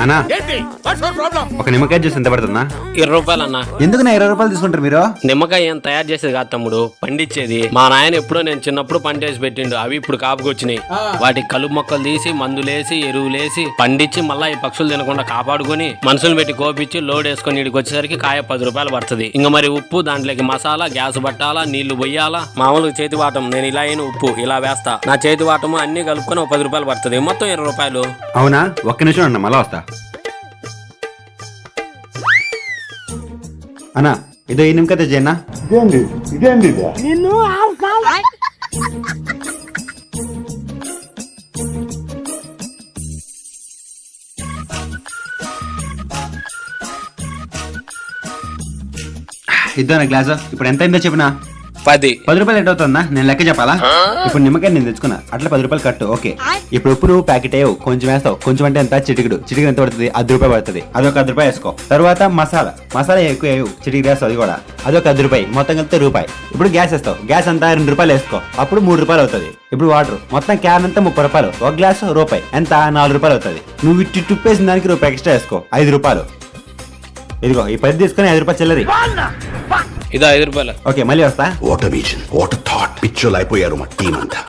అన్నా ఏంటి what's your problem? ఒక నిమ్మకాయ జ్యూస్ ఎంత పడుతుందా? 20 రూపాయలు అన్న. ఎందుకు నా 20 రూపాయలు తీసుకుంటారు మీరు? నిమ్మకాయ ఏం తయారు చేసేది కాదు తమ్ముడు, పండించేది. మా నాయన ఎప్పుడో నేను చిన్నప్పుడు పంటేసి పెట్టిండు, అవి ఇప్పుడు కాపుకొచ్చినాయి. వాటికి కలుపు మొక్కలు తీసి మందులేసి ఎరువులేసి పండించి మళ్ళా ఈ పక్షులు తినకుండా కాపాడుకొని మనుషులు పెట్టి కోపించి లోడ్ వేసుకొని ఇడికి వచ్చేసరికి కాయ 10 రూపాయలు పడుతుంది. ఇంకా మరి ఉప్పు, దాంట్లోకి మసాలా, గ్యాస్ పట్టాలా, నీళ్లు పొయ్యాలా. మామూలుగా చేతి వాటం నేను ఇలా అయిన ఉప్పు ఇలా వేస్తా, నా చేతి వాటము అన్ని కలుపుకొని 10 రూపాయలు పడుతుంది, మొత్తం 20 రూపాయలు. అవునా, ఒక్క నిమిషం అన్న మళ్ళా వస్తా. అన్నా ఇదో ఈ నిమ్మకాయ తెచ్చేయన్నా. ఇదేంది ఇద్దో నా గ్లాసు. ఇప్పుడు ఎంత అయిందో చెప్పినా? 10. 10 రూపాయలు ఎట్ అవుతుందా? నేను లెక్క చెప్పాలా? ఇప్పుడు నిమ్మకాయ నేను తెచ్చుకున్నా, అట్లా 10 రూపాయలు కట్టు. ఓకే, ఇప్పుడు ఉప్పు నువ్వు ప్యాకెట్ వేయవు, కొంచెం వేస్తావు. కొంచెం అంటే ఎంత? చిటికెడు ఎంత పడుతుంది? 10 రూపాయలు పడుతుంది. అదొక 10 రూపాయలు వేసుకో. తర్వాత మసాలా ఎక్కువ వేయవు, చిటికెడు వేస్తావు, అది కూడా అదొక 10 రూపాయి. మొత్తం కలిపితే రూపాయి. ఇప్పుడు గ్యాస్ వేస్తావు, గ్యాస్ అంతా 2 రూపాయలు వేసుకో, అప్పుడు 3 రూపాయలు అవుతుంది. ఇప్పుడు వాటర్ మొత్తం క్యాన్ అంతా 30 రూపాయలు, ఒక గ్లాసు రూపాయి, ఎంత? 4 రూపాయలు అవుతుంది. నువ్వు ఇట్టి టుప్పేసిన దానికి రూపాయి ఎక్స్ట్రా వేసుకో, 5 రూపాయలు. ఇదిగో ఈ 10 తీసుకొని 5 రూపాయలు చిల్లరి. ఇదో 5 రూపాయలు. ఓకే, మళ్ళీ వస్తా. వాట్ విజన్, వాట్ థాట్, పిచ్చోలు అయిపోయారు మా టీం అంతా.